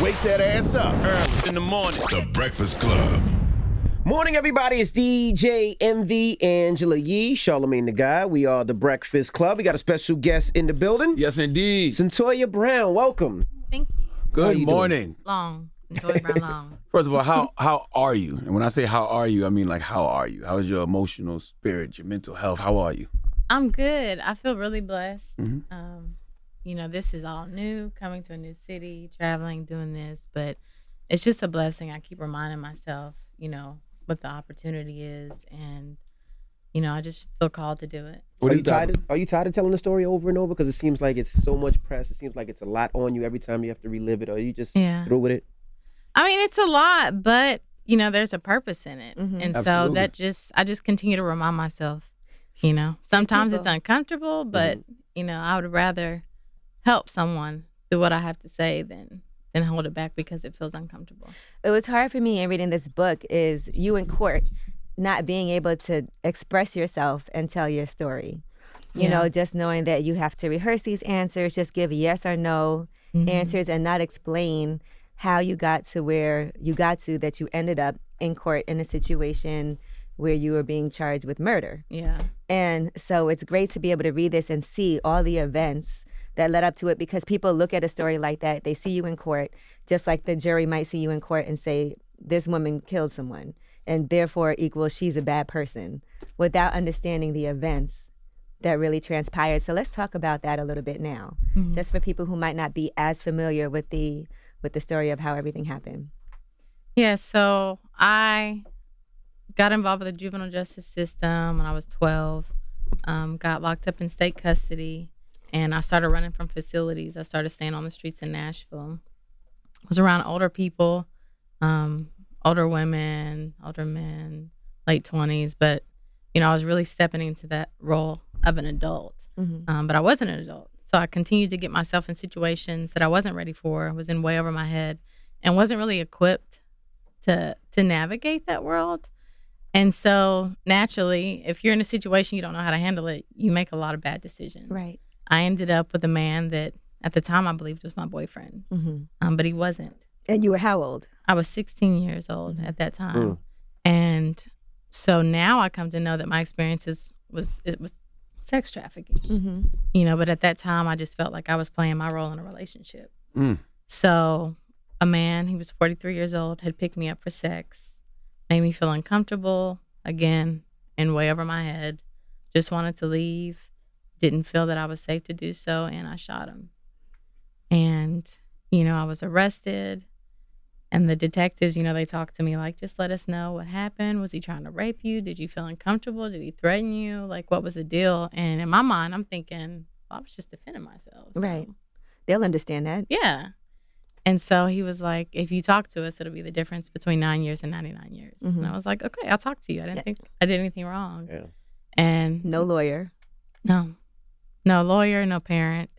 Wake that ass up. Early in the morning. The Breakfast Club. Morning, everybody. It's DJ MV, Angela Yee, Charlamagne the Guy. We are the Breakfast Club. We got a special guest in the building. Yes, indeed. Cyntoia Brown, welcome. Thank you. Good morning. Long. Cyntoia Brown-Long. First of all, how are you? And when I say how are you, I mean like how are you? How is your emotional spirit, your mental health? How are you? I'm good. I feel really blessed. Mm-hmm. This is all new, coming to a new city, traveling, doing this, but it's just a blessing. I keep reminding myself, what the opportunity is, and I just feel called to do it. Are you tired of telling the story over and over? Because it seems like it's so much press. It seems like it's a lot on you every time you have to relive it. Or are you just through with it? I mean, it's a lot, but there's a purpose in it, and Absolutely. so I just continue to remind myself. Sometimes it's uncomfortable, but I would rather help someone through what I have to say than hold it back because it feels uncomfortable. It was hard for me in reading this book is you in court not being able to express yourself and tell your story. Just knowing that you have to rehearse these answers, just give yes or no answers and not explain how you got to where you got to, that you ended up in court in a situation where you were being charged with murder. Yeah. And so it's great to be able to read this and see all the events that led up to it, because people look at a story like that, they see you in court, just like the jury might see you in court and say, this woman killed someone, and therefore equals she's a bad person, without understanding the events that really transpired. So let's talk about that a little bit now, just for people who might not be as familiar with the story of how everything happened. Yeah, so I got involved with the juvenile justice system when I was 12, got locked up in state custody, and I started running from facilities. I started staying on the streets in Nashville. I was around older people, older women, older men, late 20s. But, I was really stepping into that role of an adult. But I wasn't an adult. So I continued to get myself in situations that I wasn't ready for, was in way over my head, and wasn't really equipped to navigate that world. And so naturally, if you're in a situation you don't know how to handle it, you make a lot of bad decisions. Right. I ended up with a man that at the time I believed was my boyfriend, but he wasn't. And you were how old? I was 16 years old at that time. And so now I come to know that my experiences was sex trafficking, but at that time I just felt like I was playing my role in a relationship. So a man, he was 43 years old, had picked me up for sex, made me feel uncomfortable, again, in way over my head, just wanted to leave. Didn't feel that I was safe to do so, and I shot him. And, I was arrested, and the detectives, they talked to me like, just let us know what happened. Was he trying to rape you? Did you feel uncomfortable? Did he threaten you? Like, what was the deal? And in my mind, I'm thinking, well, I was just defending myself. So. Right. They'll understand that. Yeah. And so he was like, if you talk to us, it'll be the difference between 9 years and 99 years. And I was like, okay, I'll talk to you. I didn't think I did anything wrong. Yeah. And no lawyer. No lawyer, no parent,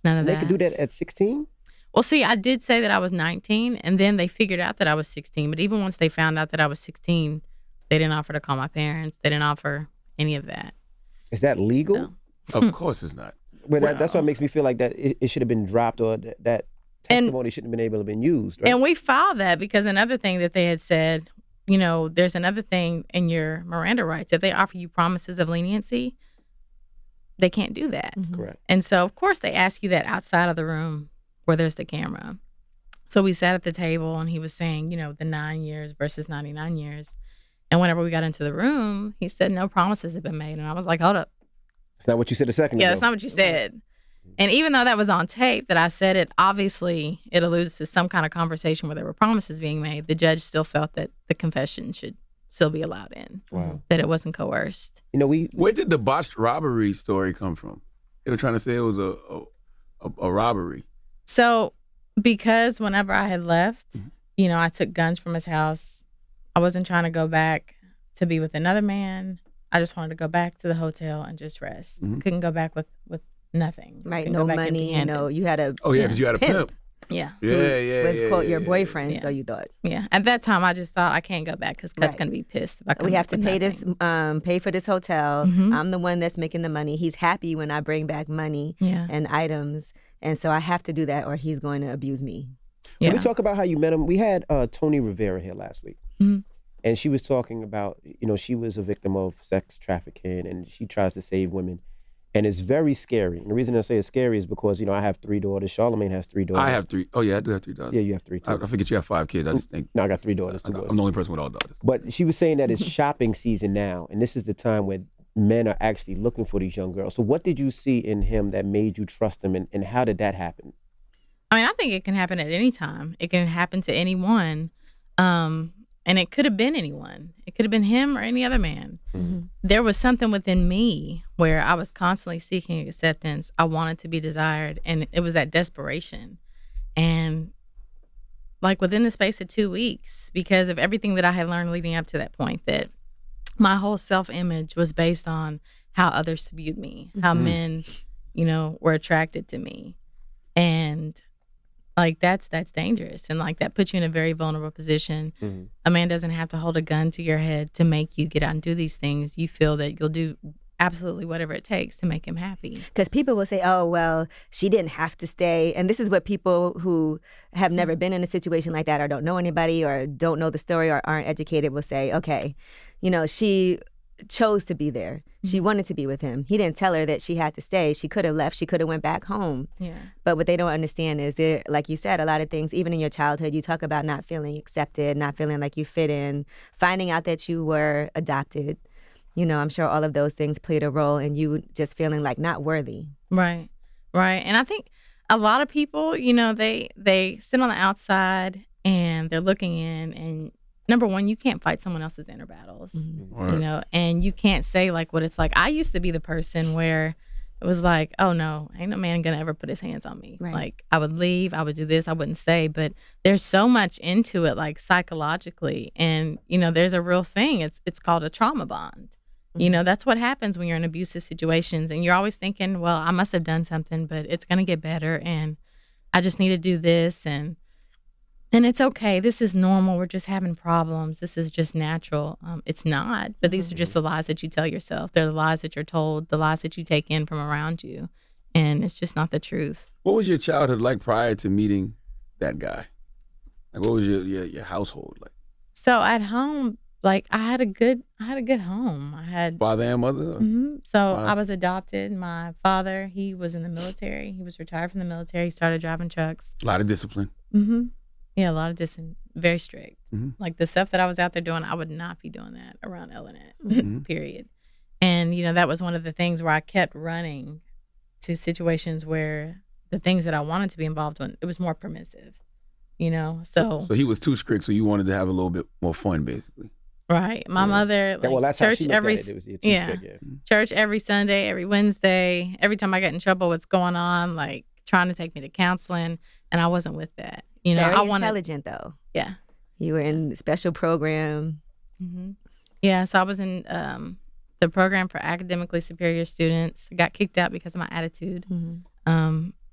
none of that. They could do that at 16? Well, see, I did say that I was 19, and then they figured out that I was 16. But even once they found out that I was 16, they didn't offer to call my parents. They didn't offer any of that. Is that legal? So. Of course it's not. Well, that's what makes me feel like that it should have been dropped, or that testimony shouldn't have been able to have been used. Right? And we filed that because another thing that they had said, there's another thing in your Miranda rights. If they offer you promises of leniency, they can't do that. Correct. And so, of course, they ask you that outside of the room where there's the camera. So we sat at the table, and he was saying, the 9 years versus 99 years. And whenever we got into the room, he said no promises have been made. And I was like, hold up. That's not what you said a second ago. Yeah, that's not what you said. And even though that was on tape that I said it, obviously it alludes to some kind of conversation where there were promises being made. The judge still felt that the confession should still be allowed in. Wow. That it wasn't coerced. Where did the botched robbery story come from? They were trying to say it was a robbery. So because whenever I had left, I took guns from his house. I wasn't trying to go back to be with another man. I just wanted to go back to the hotel and just rest. Couldn't go back with nothing. Right, Couldn't no go back money, empty-handed. you had a Oh, yeah, because you had a pimp. Yeah. Yeah. was quote your boyfriend, Yeah. so you thought. Yeah. At that time, I just thought I can't go back because Cut's Right. going to be pissed if I come We have back to with pay nothing. pay for this hotel. I'm the one that's making the money. He's happy when I bring back money Yeah. and items. And so I have to do that or he's going to abuse me. Can we talk about how you met him? We had Tony Rivera here last week. Mhm. And she was talking about, she was a victim of sex trafficking and she tries to save women. And it's very scary. And the reason I say it's scary is because, I have 3 daughters. Charlamagne has 3 daughters. I have 3. Oh, yeah, I do have 3 daughters. Yeah, you have 3 too. I forget you have 5 kids. I just think. No, I got 3 daughters. I'm the only person with all daughters. But she was saying that it's shopping season now. And this is the time where men are actually looking for these young girls. So what did you see in him that made you trust him? And how did that happen? I mean, I think it can happen at any time. It can happen to anyone. And it could have been anyone. It could have been him or any other man. Mm-hmm. There was something within me where I was constantly seeking acceptance. I wanted to be desired. And it was that desperation. And like within the space of 2 weeks, because of everything that I had learned leading up to that point, that my whole self-image was based on how others viewed me, how men, were attracted to me. And like that's dangerous, and like that puts you in a very vulnerable position. Mm-hmm. A man doesn't have to hold a gun to your head to make you get out and do these things. You feel that you'll do absolutely whatever it takes to make him happy. Because people will say, oh, well, she didn't have to stay. And this is what people who have never been in a situation like that or don't know anybody or don't know the story or aren't educated will say, okay, she chose to be there. She wanted to be with him. He didn't tell her that she had to stay. She could have left. She could have went back home. Yeah. But what they don't understand is there, like you said, a lot of things, even in your childhood, you talk about not feeling accepted, not feeling like you fit in, finding out that you were adopted. I'm sure all of those things played a role in you just feeling like not worthy. Right. And I think a lot of people, they sit on the outside and they're looking in, and number one, you can't fight someone else's inner battles, Right. And you can't say like what it's like. I used to be the person where it was like, oh no, ain't no man gonna ever put his hands on me. Right. Like I would leave, I would do this, I wouldn't stay. But there's so much into it, like psychologically, and there's a real thing. It's called a trauma bond. That's what happens when you're in abusive situations, and you're always thinking, well, I must have done something, but it's gonna get better, and I just need to do this, and it's okay. This is normal. We're just having problems. This is just natural. It's not. But these are just the lies that you tell yourself. They're the lies that you're told, the lies that you take in from around you. And it's just not the truth. What was your childhood like prior to meeting that guy? Like, what was your household like? So at home, like I had a good home. I had Father and mother? So I was adopted. My father, he was in the military. He was retired from the military. He started driving trucks. A lot of discipline. Yeah, a lot of very strict. Mhm. Like the stuff that I was out there doing, I would not be doing that around Ellinet, period. And, that was one of the things where I kept running to situations where the things that I wanted to be involved in, it was more permissive, So he was too strict, so you wanted to have a little bit more fun, basically. Right. My mother, like, well, that's how church she looked every at it. It was too strict, church every Sunday, every Wednesday. Every time I got in trouble, what's going on? Like trying to take me to counseling, and I wasn't with that. Very I wanted, intelligent, though. Yeah. You were in special program. Yeah, so I was in the program for academically superior students. Got kicked out because of my attitude.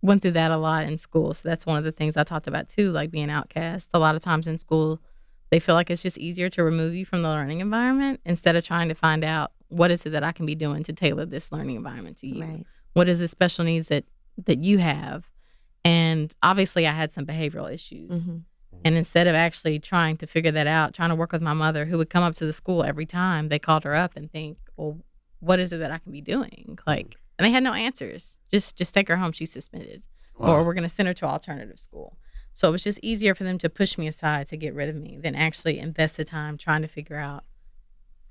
Went through that a lot in school. So that's one of the things I talked about too, like being outcast. A lot of times in school, they feel like it's just easier to remove you from the learning environment instead of trying to find out what is it that I can be doing to tailor this learning environment to you. Right. What is the special needs that you have? And obviously I had some behavioral issues. And instead of actually trying to figure that out, trying to work with my mother, who would come up to the school every time they called her up and think, well, what is it that I can be doing? Like, and they had no answers. Just take her home. She's suspended. Wow. Or we're going to send her to alternative school. So it was just easier for them to push me aside to get rid of me than actually invest the time trying to figure out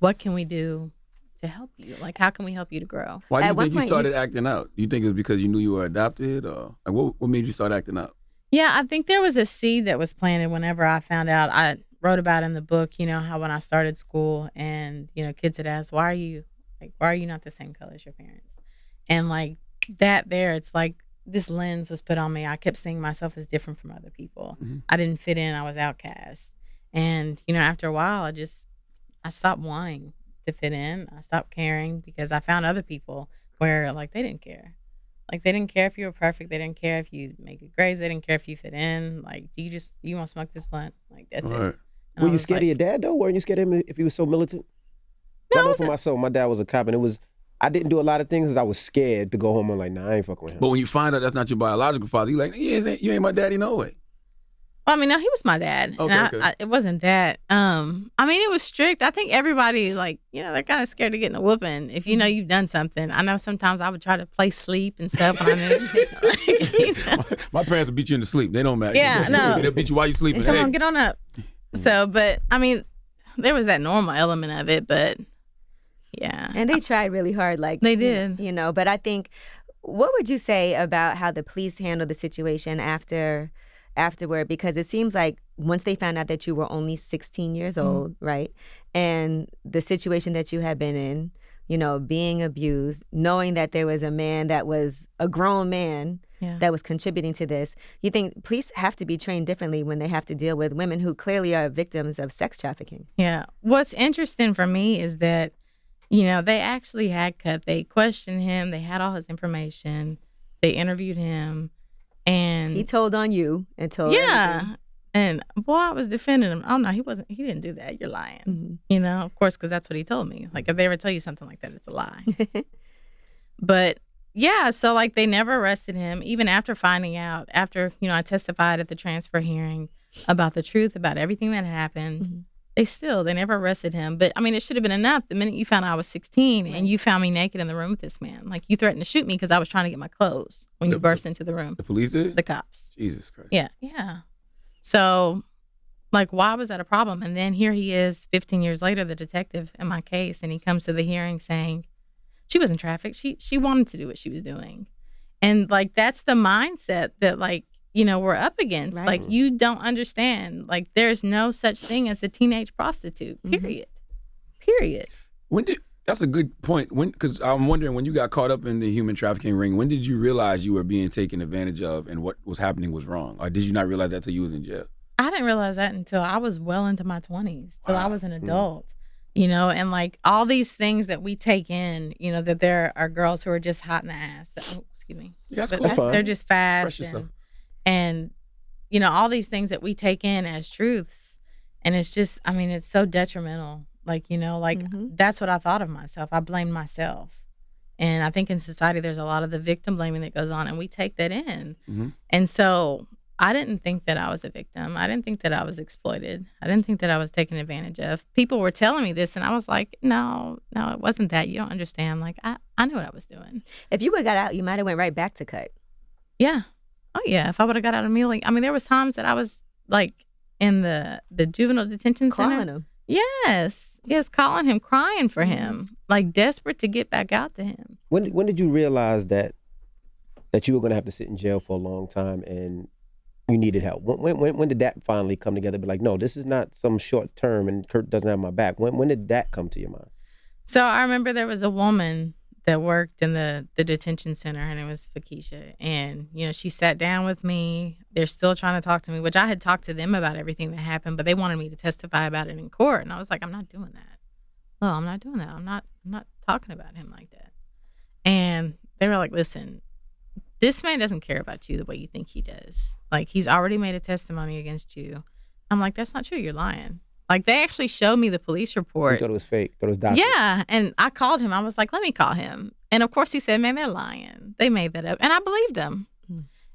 what can we do to help you? Like, how can we help you to grow? Why do At you what think you point started acting out? You think it was because you knew you were adopted, or like what made you start acting out? Yeah, I think there was a seed that was planted whenever I found out. I wrote about in the book, how when I started school and, kids had asked, why are you not the same color as your parents? And like that there, it's like this lens was put on me. I kept seeing myself as different from other people. I didn't fit in. I was outcast. And, after a while, I stopped wanting to fit in. I stopped caring because I found other people where like they didn't care. Like they didn't care if you were perfect. They didn't care if you make good grades. They didn't care if you fit in. Like, do you want to smoke this blunt? Like that's Right. it. And Were I you was scared of your dad though? Weren't you scared of him if he was so militant? No, I I know for wasn't. myself, my dad was a cop, and I didn't do a lot of things because I was scared to go home. I'm like, nah, I ain't fucking with him. But when you find out that's not your biological father, you like, you ain't my daddy, no way. Well, I mean, no, he was my dad. Okay, And okay. it wasn't that. I mean, it was strict. I think everybody, like, they're kind of scared of getting a whooping if you know you've done something. I know sometimes I would try to play sleep and stuff when I knew. My parents will beat you into sleep. They don't matter. Yeah, no. They'll beat you while you're sleeping. Come Hey. on, get on up. So, but I mean, there was that normal element of it, but yeah. And they tried really hard, like They did. But I think, what would you say about how the police handled the situation afterward? Because it seems like once they found out that you were only 16 years old, right? And the situation that you had been in, being abused, knowing that there was a man that was a grown man that was contributing to this, you think police have to be trained differently when they have to deal with women who clearly are victims of sex trafficking? Yeah. What's interesting for me is that, they actually had cut. They questioned him. They had all his information. They interviewed him. And He told on you and told everything. And boy, I was defending him. Oh no, he didn't do that. You're lying. Of course, because that's what he told me. Like, if they ever tell you something like that, it's a lie. But yeah, so like they never arrested him, even after finding out, after, I testified at the transfer hearing about the truth, about everything that happened. They never arrested him. But I mean, it should have been enough the minute you found out I was 16 and you found me naked in the room with this man. Like, you threatened to shoot me because I was trying to get my clothes when you burst into the room. The police did? The cops. Jesus Christ. Yeah. So, like, why was that a problem? And then here he is 15 years later, the detective in my case, and he comes to the hearing saying she wasn't trafficked. She wanted to do what she was doing. And, like, that's the mindset that, like, we're up against. Right. Like, you don't understand. Like, there's no such thing as a teenage prostitute, period. That's a good point. Because I'm wondering, when you got caught up in the human trafficking ring, when did you realize you were being taken advantage of and what was happening was wrong? Or did you not realize that till you was in jail? I didn't realize that until I was well into my 20s, till I was an adult. And like all these things that we take in, that there are girls who are just hot in the ass. Oh, excuse me. Yeah, that's But cool. That's fine. they're just fast. And all these things that we take in as truths. And it's just, I mean, it's so detrimental. Like, that's what I thought of myself. I blamed myself. And I think in society, there's a lot of the victim blaming that goes on, and we take that in. And so I didn't think that I was a victim. I didn't think that I was exploited. I didn't think that I was taken advantage of. People were telling me this, and I was like, no, it wasn't that. You don't understand. Like, I knew what I was doing. If you would have got out, you might have went right back to cut. Yeah. Oh, yeah. If I would have got out immediately. I mean, there was times that I was, like, in the juvenile detention center. Calling him. Yes, calling him, crying for him, like desperate to get back out to him. When did you realize that you were going to have to sit in jail for a long time and you needed help? When did that finally come together? Be like, no, this is not some short term and Kurt doesn't have my back. When did that come to your mind? So I remember there was a woman that worked in the detention center. Her name was Fakisha. And, she sat down with me. They're still trying to talk to me, which I had talked to them about everything that happened, but they wanted me to testify about it in court. And I was like, I'm not doing that. No, I'm not doing that. I'm not talking about him like that. And they were like, listen, this man doesn't care about you the way you think he does. Like, he's already made a testimony against you. I'm like, that's not true. You're lying. Like, they actually showed me the police report. You thought it was fake? Thought it was documented? Yeah, and I called him. I was like, let me call him. And of course he said, man, they're lying. They made that up. And I believed them.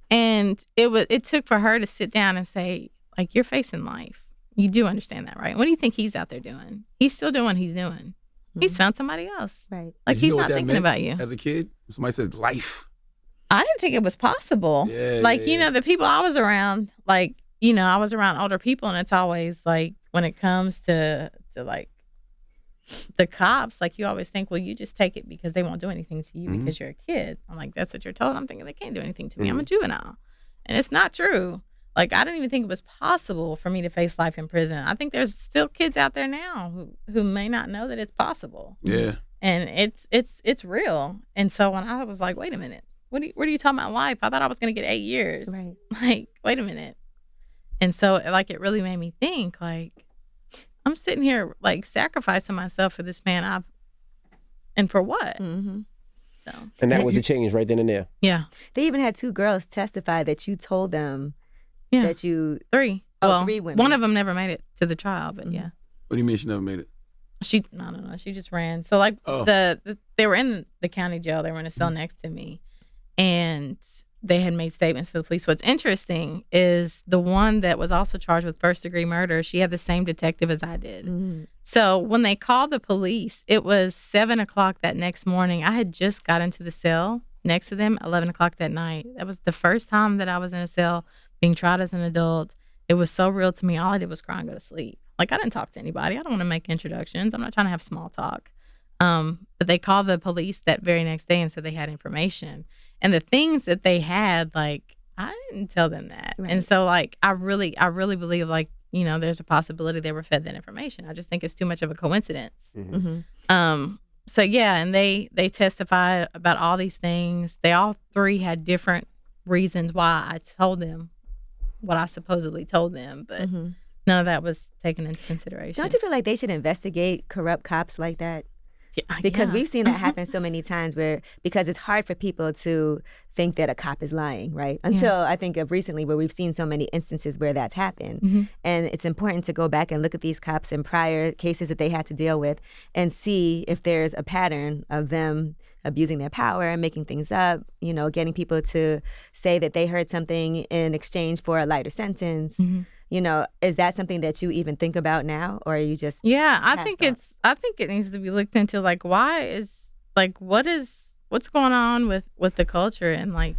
And it took for her to sit down and say, like, you're facing life. You do understand that, right? What do you think he's out there doing? He's still doing what he's doing. He's found somebody else. Right. Like, Did you he's know what not that thinking meant about you. As a kid, somebody said life. I didn't think it was possible. Yeah. The people I was around, like, I was around older people, and it's always like, when it comes to like the cops, like, you always think, well, you just take it because they won't do anything to you because you're a kid. I'm like, that's what you're told. I'm thinking they can't do anything to me. I'm a juvenile. And it's not true. Like, I didn't even think it was possible for me to face life in prison. I think there's still kids out there now who may not know that it's possible. Yeah. And it's real. And so when I was like, wait a minute, what are you talking about life? I thought I was going to get 8 years. Right. Like, wait a minute. And so, like, it really made me think, like, I'm sitting here, like, sacrificing myself for this man and for what? So. And that was the change right then and there. Yeah. They even had 2 girls testify that you told them Yeah. that you... 3. Oh, well, 3 women. One of them never made it to the trial, but yeah. What do you mean she never made it? I don't know. She just ran. So, like, they were in the county jail. They were in a cell next to me. And they had made statements to the police. What's interesting is the one that was also charged with first-degree murder, she had the same detective as I did. Mm-hmm. So when they called the police, it was 7 o'clock that next morning. I had just got into the cell next to them 11 o'clock that night. That was the first time that I was in a cell being tried as an adult. It was so real to me. All I did was cry and go to sleep. Like, I didn't talk to anybody. I don't want to make introductions. I'm not trying to have small talk. But they called the police that very next day and said they had information. And the things that they had, like, I didn't tell them that. Right. And so, like, I really believe, like, you know, there's a possibility they were fed that information. I just think it's too much of a coincidence. Mm-hmm. So yeah, and they testified about all these things. They all three had different reasons why I told them what I supposedly told them, but none of that was taken into consideration. Don't you feel like they should investigate corrupt cops like that? Because we've seen that happen so many times because it's hard for people to think that a cop is lying, right? Until I think of recently where we've seen so many instances where that's happened. And it's important to go back and look at these cops in prior cases that they had to deal with and see if there's a pattern of them abusing their power and making things up, you know, getting people to say that they heard something in exchange for a lighter sentence. You know, is that something that you even think about now, or are you just I think it needs to be looked into. Like, what's going on with the culture and, like,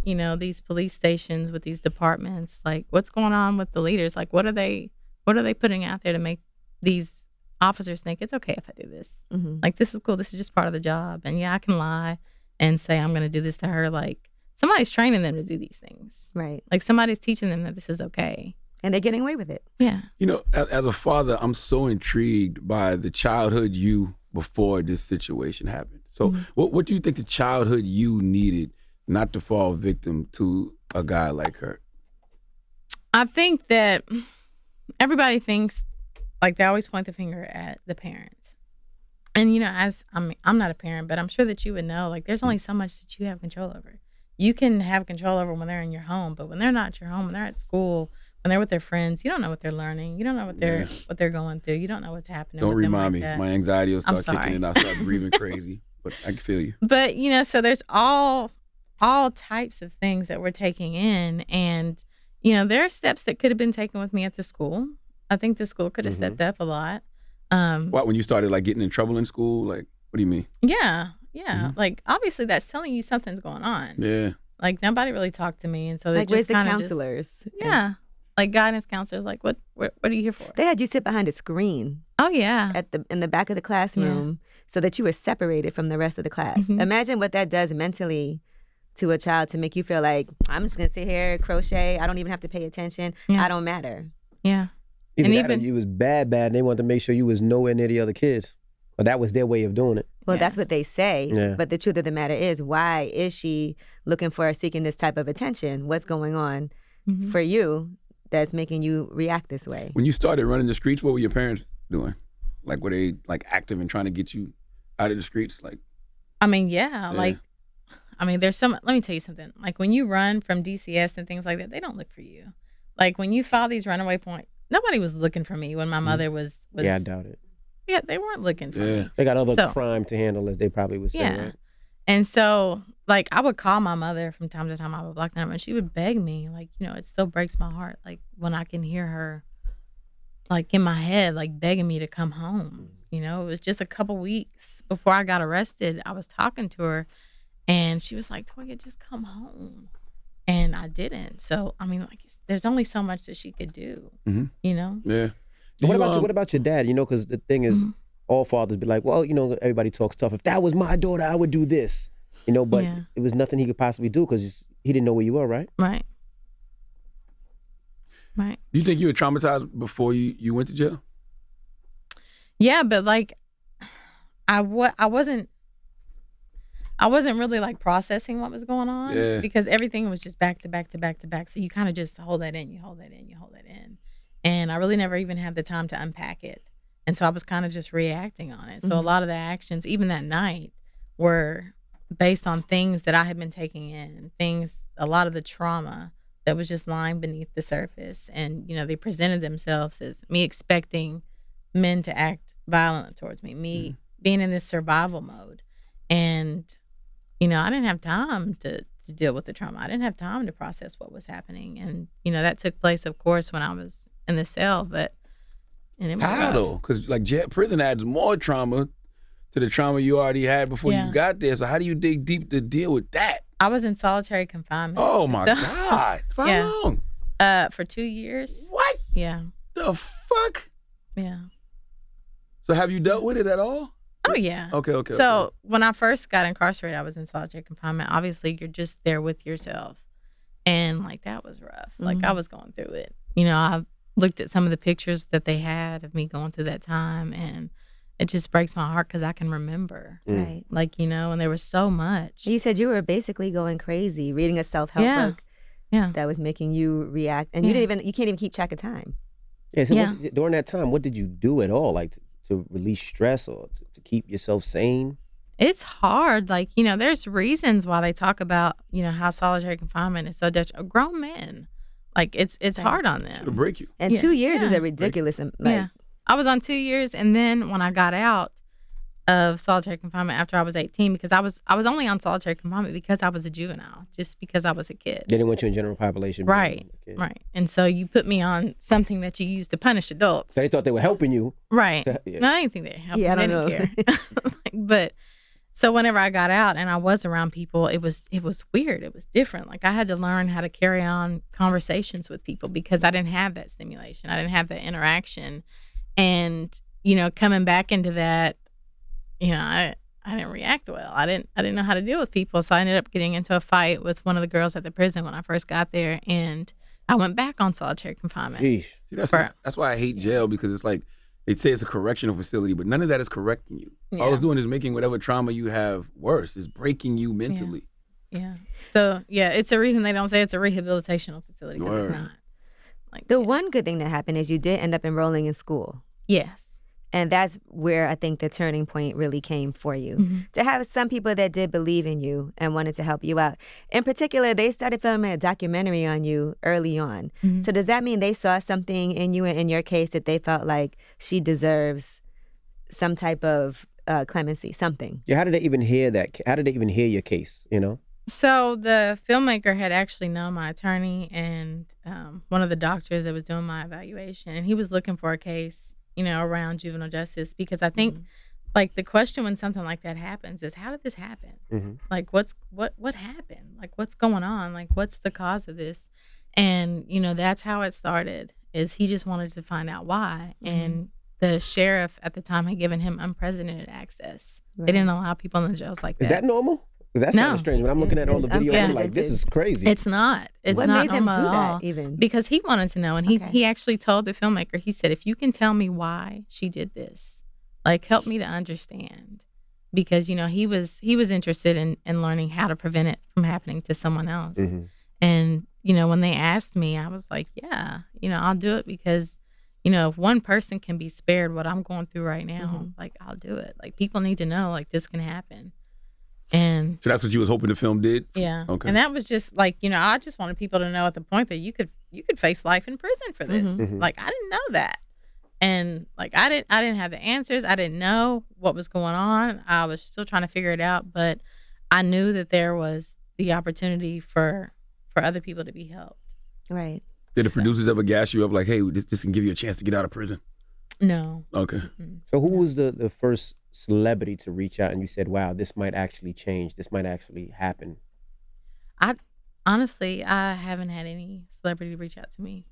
you know, these police stations with these departments, like, what's going on with the leaders? Like, what are they putting out there to make these officers think it's okay if I do this? Like, this is cool. This is just part of the job. And yeah, I can lie and say I'm going to do this to her. Like, somebody's training them to do these things. Right. Like, somebody's teaching them that this is okay. And they're getting away with it. Yeah. You know, as a father, I'm so intrigued by the childhood you before this situation happened. So what do you think the childhood you needed not to fall victim to a guy like her? I think that everybody thinks, like, they always point the finger at the parents. And, you know, I'm not a parent, but I'm sure that you would know, like, there's only so much that you have control over. You can have control over when they're in your home, but when they're not at your home, when they're at school, when they're with their friends, you don't know what they're learning. You don't know what they're going through. You don't know what's happening. Don't with them remind like me. that. My anxiety will start kicking sorry. in. I'll start breathing crazy. But I can feel you. But, you know, so there's all types of things that we're taking in. And, you know, there are steps that could have been taken with me at the school. I think the school could have stepped up a lot. What, when you started, like, getting in trouble in school? Like, what do you mean? Yeah. Like, obviously that's telling you something's going on. Yeah. Like, nobody really talked to me. And so they Like, just where's the kind of counselors? Yeah. Like, guidance counselors, like, what are you here for? They had you sit behind a screen Oh, yeah. in the back of the classroom so that you were separated from the rest of the class. Imagine what that does mentally to a child to make you feel like, I'm just going to sit here, crochet. I don't even have to pay attention. Yeah. I don't matter. Yeah. Either And that or even- you was bad, and they wanted to make sure you was nowhere near the other kids. But that was their way of doing it. Well, that's what they say. Yeah. But the truth of the matter is, why is she looking for or seeking this type of attention? What's going on for you that's making you react this way? When you started running the streets, what were your parents doing? Like, were they, like, active and trying to get you out of the streets? Like, I mean, like, I mean, there's let me tell you something. Like, when you run from DCS and things like that, they don't look for you. Like, when you file these runaway points, nobody was looking for me when my mother was. Yeah, I doubt it. Yeah, they weren't looking for me. They got other crime to handle, as they probably would say, right? And so, like, I would call my mother from time to time. I would block them, and she would beg me. Like, you know, it still breaks my heart. Like, when I can hear her, like, in my head, like, begging me to come home. You know, it was just a couple weeks before I got arrested. I was talking to her, and she was like, Toya, just come home. And I didn't. So, I mean, like, there's only so much that she could do, you know? Yeah. What about your dad? You know, because the thing is, all fathers be like, well, you know, everybody talks tough. If that was my daughter, I would do this. You know, but it was nothing he could possibly do because he didn't know where you were, right? Right. Do you think you were traumatized before you went to jail? Yeah, but, like, I wasn't really, like, processing what was going on because everything was just back to back to back to back. So you kind of just hold that in, you hold that in, you hold that in. And I really never even had the time to unpack it. And so I was kind of just reacting on it. So a lot of the actions, even that night, were based on things that I had been taking in, a lot of the trauma that was just lying beneath the surface. And, you know, they presented themselves as me expecting men to act violent towards me being in this survival mode. And, you know, I didn't have time to to deal with the trauma. I didn't have time to process what was happening. And, that took place, of course, when I was in the cell, and it was How rough. though? Because prison adds more trauma to the trauma you already had before you got there. So how do you dig deep to deal with that? I was in solitary confinement. Oh my God. For how long? For 2 years. What? Yeah. The fuck? Yeah. So have you dealt with it at all? Oh, yeah. Okay. So when I first got incarcerated, I was in solitary confinement. Obviously, you're just there with yourself. And, that was rough. I was going through it. I looked at some of the pictures that they had of me going through that time, and it just breaks my heart because I can remember. Right. And there was so much. You said you were basically going crazy, reading a self-help book that was making you react. And you can't even keep track of time. Yeah, so during that time, what did you do at all, to release stress or to keep yourself sane? It's hard. There's reasons why they talk about, how solitary confinement is so detrimental. Grown men, it's hard on them. It'll break you. And 2 years is a ridiculous, I was on 2 years, and then when I got out of solitary confinement after I was 18, because I was only on solitary confinement because I was a juvenile, just because I was a kid. They didn't want you in general population. Right. And so you put me on something that you use to punish adults. So they thought they were helping you. Right. Yeah. No, I didn't think they were helping. Yeah, I They don't didn't know. care. But so whenever I got out and I was around people, it was weird. It was different. I had to learn how to carry on conversations with people because I didn't have that stimulation. I didn't have that interaction. And, coming back into that, I didn't react well. I didn't know how to deal with people. So I ended up getting into a fight with one of the girls at the prison when I first got there, and I went back on solitary confinement. Sheesh. See, that's why I hate jail, because it's like they say it's a correctional facility, but none of that is correcting you. All it's doing is making whatever trauma you have worse. It's breaking you mentally. Yeah. So, it's a reason they don't say it's a rehabilitational facility, because it's not. The one good thing that happened is you did end up enrolling in school. Yes. And that's where I think the turning point really came for you. Mm-hmm. To have some people that did believe in you and wanted to help you out. In particular, they started filming a documentary on you early on. Mm-hmm. So does that mean they saw something in you, in your case, that they felt like she deserves some type of clemency, something? Yeah, how did they even hear that? How did they even hear your case, So the filmmaker had actually known my attorney and one of the doctors that was doing my evaluation, and he was looking for a case, around juvenile justice, because I think the question when something like that happens is, how did this happen? Mm-hmm. What happened? What's going on? What's the cause of this? And, that's how it started, is he just wanted to find out why. Mm-hmm. And the sheriff at the time had given him unprecedented access. Right. They didn't allow people in the jails like that. Is that normal? That sounds strange. When I'm looking at all the videos, I'm like, this is crazy. It's not. It's what not made them do normal at all. that even? Because he wanted to know, and he actually told the filmmaker, he said, if you can tell me why she did this, help me to understand. Because, he was interested in learning how to prevent it from happening to someone else. Mm-hmm. And, when they asked me, I was like, yeah, I'll do it, because, if one person can be spared what I'm going through right now, I'll do it. People need to know, this can happen. And so that's what you was hoping the film did? Yeah. Okay. And that was just I just wanted people to know at the point that you could face life in prison for this. Mm-hmm. I didn't know that. And I didn't have the answers. I didn't know what was going on. I was still trying to figure it out, but I knew that there was the opportunity for other people to be helped. Right. Did the producers ever gas you up hey, this can give you a chance to get out of prison? No. Okay. Mm-hmm. So who was the first celebrity to reach out and you said, wow, this might actually change, this might actually happen? Honestly, I haven't had any celebrity reach out to me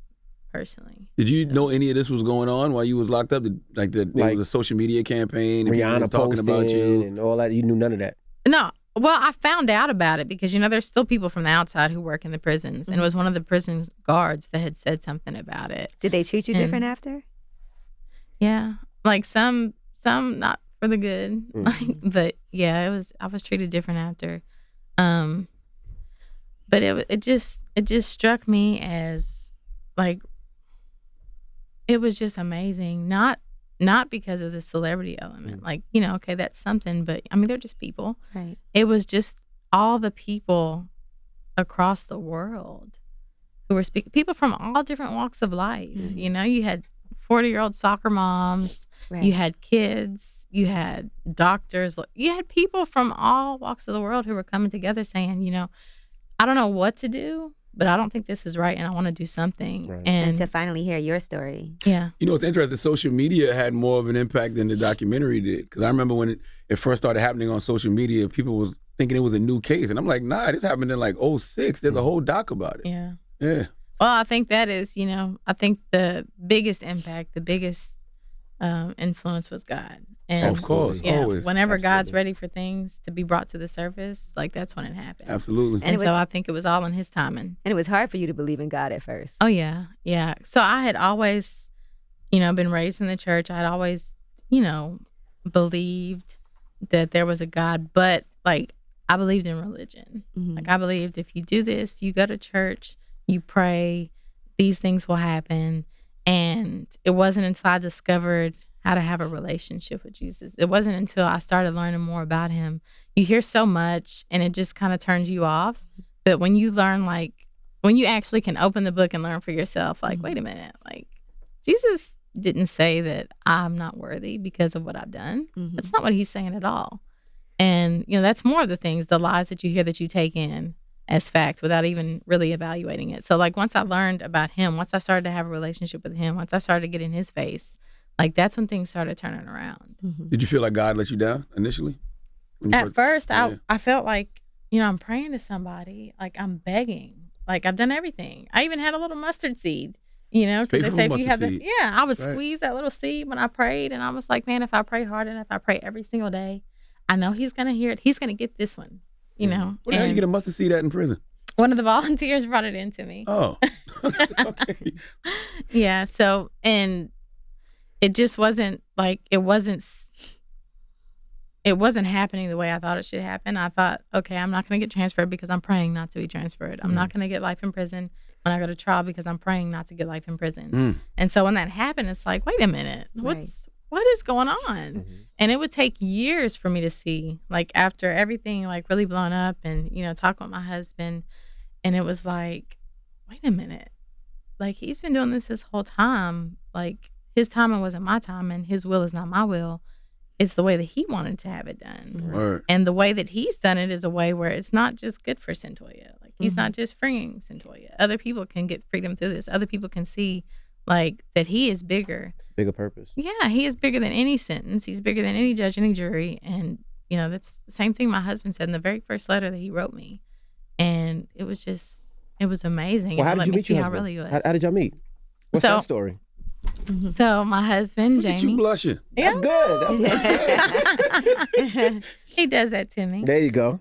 personally. Did you know any of this was going on while you was locked up? There was a social media campaign and people was talking about you and all that? You knew none of that? No. Well, I found out about it because, there's still people from the outside who work in the prisons. Mm-hmm. And it was one of the prison guards that had said something about it. Did they treat you different after? Yeah. Some not for the good. Mm-hmm. But yeah, I was treated different after. But it just struck me as it was just amazing. Not because of the celebrity element. Okay, that's something, but they're just people. Right. It was just all the people across the world who were speaking, people from all different walks of life. Mm-hmm. You had 40-year-old soccer moms, right. You had kids, you had doctors, you had people from all walks of the world who were coming together saying, I don't know what to do, but I don't think this is right, and I want to do something. Right. And to finally hear your story. Yeah. You know, it's interesting. Social media had more of an impact than the documentary did. Because I remember when it first started happening on social media, people was thinking it was a new case. And I'm like, nah, this happened in like 2006. There's a whole doc about it. Yeah. Yeah. Well, I think that is, I think the biggest impact, the biggest influence was God. And Of course, yeah, always. whenever God's Absolutely. ready for things to be brought to the surface, like that's when it happened. Absolutely. And it was- so I think it was all in his timing. And it was hard for you to believe in God at first. Oh yeah, yeah. So I had always, been raised in the church. I had always, believed that there was a God, but like I believed in religion. Mhm. Like I believed if you do this, you go to church, you pray, these things will happen. And it wasn't until I discovered how to have a relationship with Jesus. It wasn't until I started learning more about him. You hear so much and it just kind of turns you off. But when you learn, like, when you actually can open the book and learn for yourself, like, wait a minute, like, Jesus didn't say that I'm not worthy because of what I've done. Mhm. That's not what he's saying at all. And, that's more of the things, the lies that you hear that you take in as fact without even really evaluating it. So, like, once I learned about him, once I started to have a relationship with him, once I started to get in his face, like, that's when things started turning around. Did you feel like God let you down initially? When you At first, yeah. I felt like, I'm praying to somebody, like I'm begging, like I've done everything. I even had a little mustard seed, because they Faithful say if you have mustard the, seed. I would Right. squeeze that little seed when I prayed. And I was like, man, if I pray hard enough, I pray every single day, I know he's going to hear it. He's going to get this one, Where the hell you And get a mustard seed at in prison? one of the volunteers brought it into me. Oh. Okay. Yeah. So, and it just wasn't like, it wasn't happening the way I thought it should happen. I thought, okay, I'm not going to get transferred because I'm praying not to be transferred. I'm not going to get life in prison when I go to trial because I'm praying not to get life in prison. And so when that happened, it's like, wait a minute, what is going on? And it would take years for me to see, like after everything like really blown up and, talking with my husband. And it was like, wait a minute, like he's been doing this whole time. Like his timing wasn't my time and his will is not my will. It's the way that he wanted to have it done. Word. And the way that he's done it is a way where it's not just good for Cyntoia. Like he's not just freeing Cyntoia. Other people can get freedom through this. Other people can see like that he is bigger. Bigger purpose. Yeah, he is bigger than any sentence. He's bigger than any judge, any jury. And, that's the same thing my husband said in the very first letter that he wrote me. And it was amazing. Well, how It did let you me meet see your how husband? really he was. How did y'all meet? What's So- that story? So my husband, Look at you Jamie, blushing. That's good. That's good. he does that to me. There you go.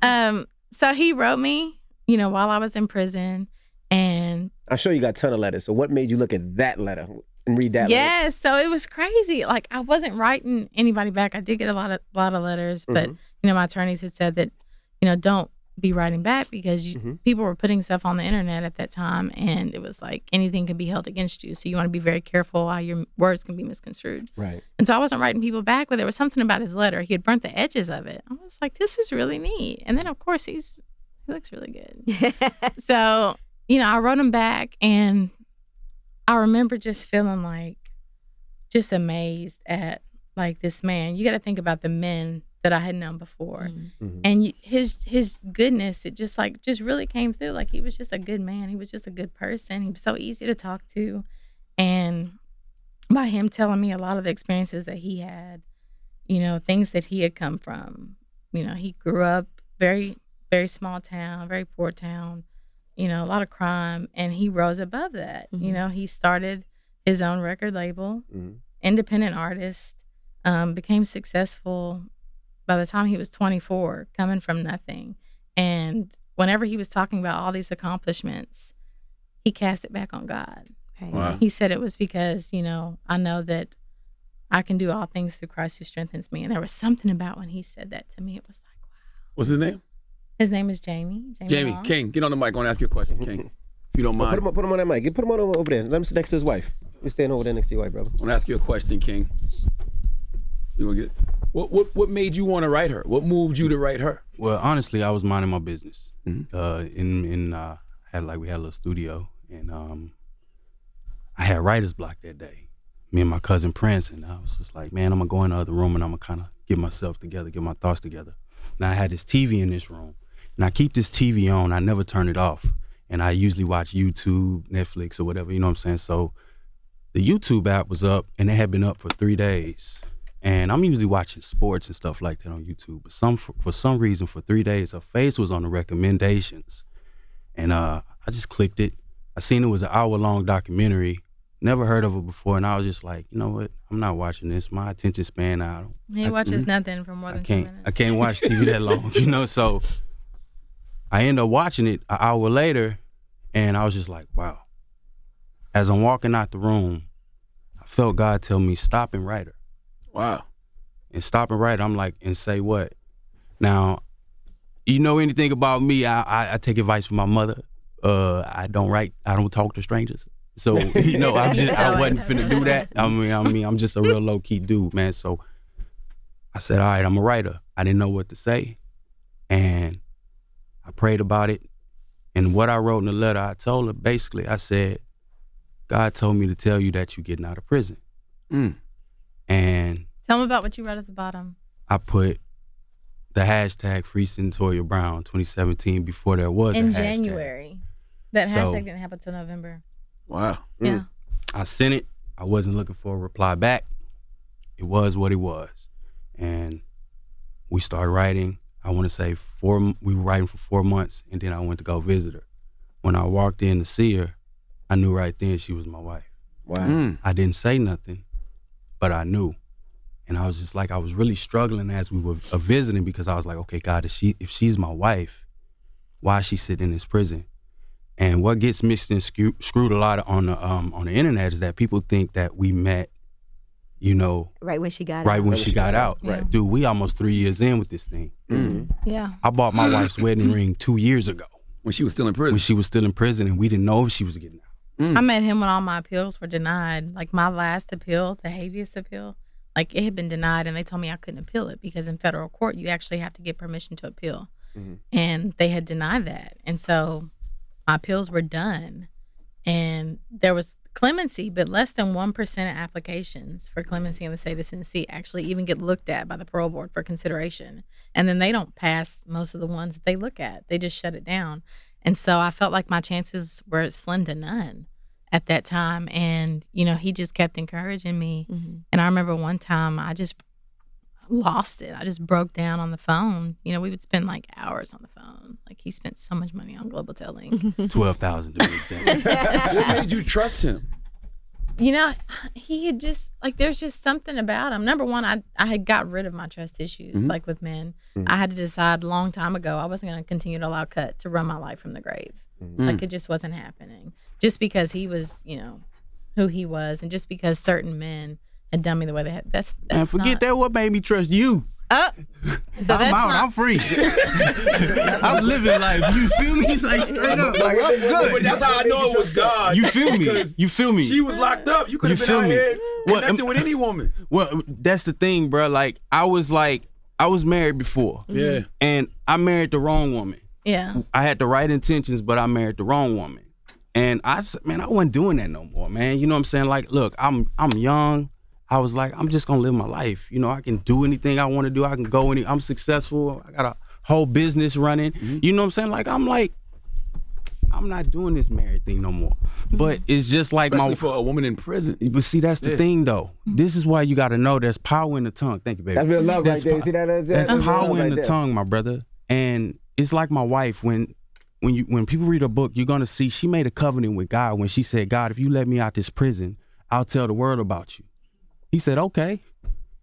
So he wrote me, while I was in prison, and I'm sure you got a ton of letters. So what made you look at that letter and read that letter? yes, so it was crazy. Like I wasn't writing anybody back. I did get a lot of letters, but my attorneys had said that, don't be writing back because people were putting stuff on the internet at that time, and it was like anything can be held against you. So you want to be very careful how your words can be misconstrued. Right. And so I wasn't writing people back, but there was something about his letter. He had burnt the edges of it. I was like, this is really neat. And then of course he looks really good. So, I wrote him back, and I remember just feeling like just amazed at like this man. You got to think about the men that I had known before. And his goodness, it just really came through. Like he was just a good man. He was just a good person. He was so easy to talk to. And by him telling me a lot of the experiences that he had, things that he had come from, he grew up very, very small town, very poor town, a lot of crime, and he rose above that. He started his own record label, independent artist, became successful by the time he was 24, coming from nothing. And whenever he was talking about all these accomplishments, he cast it back on God. Right. Wow. He said it was because, I know that I can do all things through Christ who strengthens me. And there was something about when he said that to me, it was like, wow. What's his name? His name is Jamie. Jamie. Long. King, get on the mic. I want to ask you a question, King. If you don't Put mind. him on that mic. Put him on over there. Let him sit next to his wife. You're staying over there next to your wife, brother. I want to ask you a question, King. You want to get it? What made you want to write her? What moved you to write her? Well, honestly, I was minding my business. Mhm. We had a little studio, and I had writer's block that day. Me and my cousin Prince, and I was just like, man, I'm gonna go in the other room and I'm gonna kind of get myself together, get my thoughts together. Now I had this TV in this room, And I keep this TV on. I never turn it off. And I usually watch YouTube, Netflix, or whatever, you know what I'm saying? So the YouTube app was up, and it had been up for 3 days. And I'm usually watching sports and stuff like that on YouTube. But for some reason, for 3 days, her face was on the recommendations. And I just clicked it. I seen it was an hour-long documentary. Never heard of it before. And I was just like, you know what? I'm not watching this. My attention span, He watches nothing for more than 2 minutes. I can't watch TV that long, you know? So I ended up watching it an hour later, and I was just like, wow. As I'm walking out the room, I felt God tell me, stop and write her. Wow. And stop and write her. I'm like, and say what? Now, you know anything about me, I take advice from my mother. I don't talk to strangers. So, you know, I wasn't finna do that. I mean, I'm just a real low-key dude, man. So I said, all right, I'm a writer. I didn't know what to say. And I prayed about it. And what I wrote in the letter, I told her, basically, I said, God told me to tell you that you're getting out of prison. And tell me about what you wrote at the bottom. I put the hashtag Free Cyntoia Brown 2017 before there was in a hashtag. January. That hashtag didn't happen till November. Wow. Yeah. I sent it. I wasn't looking for a reply back. It was what it was. And we started writing. I want to say we were writing for 4 months, and then I went to go visit her. When I walked in to see her, I knew right then she was my wife. Wow. I didn't say nothing, but I knew. And I was just like, I was really struggling as we were visiting, because I was like, okay, God, if she's my wife, why is she sitting in this prison? And what gets mixed and screwed a lot on the internet is that people think that we met, you know, right when she got out. Right. Dude, we almost 3 years in with this thing. Yeah. I bought my wife's wedding ring 2 years ago. When she was still in prison. And we didn't know if she was getting out. I met him when all my appeals were denied. Like my last appeal, the habeas appeal, like it had been denied, and they told me I couldn't appeal it because in federal court you actually have to get permission to appeal. And they had denied that. And so my appeals were done, and there was clemency, but less than 1% of applications for clemency in the state of Tennessee actually even get looked at by the parole board for consideration. And then they don't pass most of the ones that they look at. They just shut it down. And so I felt like my chances were slim to none at that time. And, you know, he just kept encouraging me. And I remember one time I just lost it. I just broke down on the phone. You know, we would spend like hours on the phone. Like he spent so much money on global telling. 12,000 to be exact. What made you trust him? You know, he had just, like, there's just something about him. Number one, I had got rid of my trust issues, like with men. I had to decide a long time ago I wasn't going to continue to allow Cut to run my life from the grave. Like, it just wasn't happening. Just because he was, you know, who he was, and just because certain men had done me the way they had. That's and forget that. What made me trust you? So I'm out. I'm free. I'm living life. You feel me? Like straight up. Like I'm good. But that's how I know it was God. You feel me? You feel me? She was locked up. You could have You been feel out me? here Well, connecting with any woman. Well, that's the thing, bro. Like I was married before. Yeah. And I married the wrong woman. Yeah. I had the right intentions, but I married the wrong woman. And I wasn't doing that no more, man. You know what I'm saying? Like, look, I'm young. I was like, I'm just gonna live my life. You know, I can do anything I want to do. I can go I'm successful. I got a whole business running. You know what I'm saying? Like, I'm not doing this married thing no more. But it's just like Especially for a woman in prison. But see, that's the thing though. This is why you got to know there's power in the tongue. Thank you, baby. That's real love right there. You see that? There's power in the tongue, my brother. And it's like my wife. When people read a book, you're gonna see she made a covenant with God when she said, God, if you let me out this prison, I'll tell the world about you. He said, okay.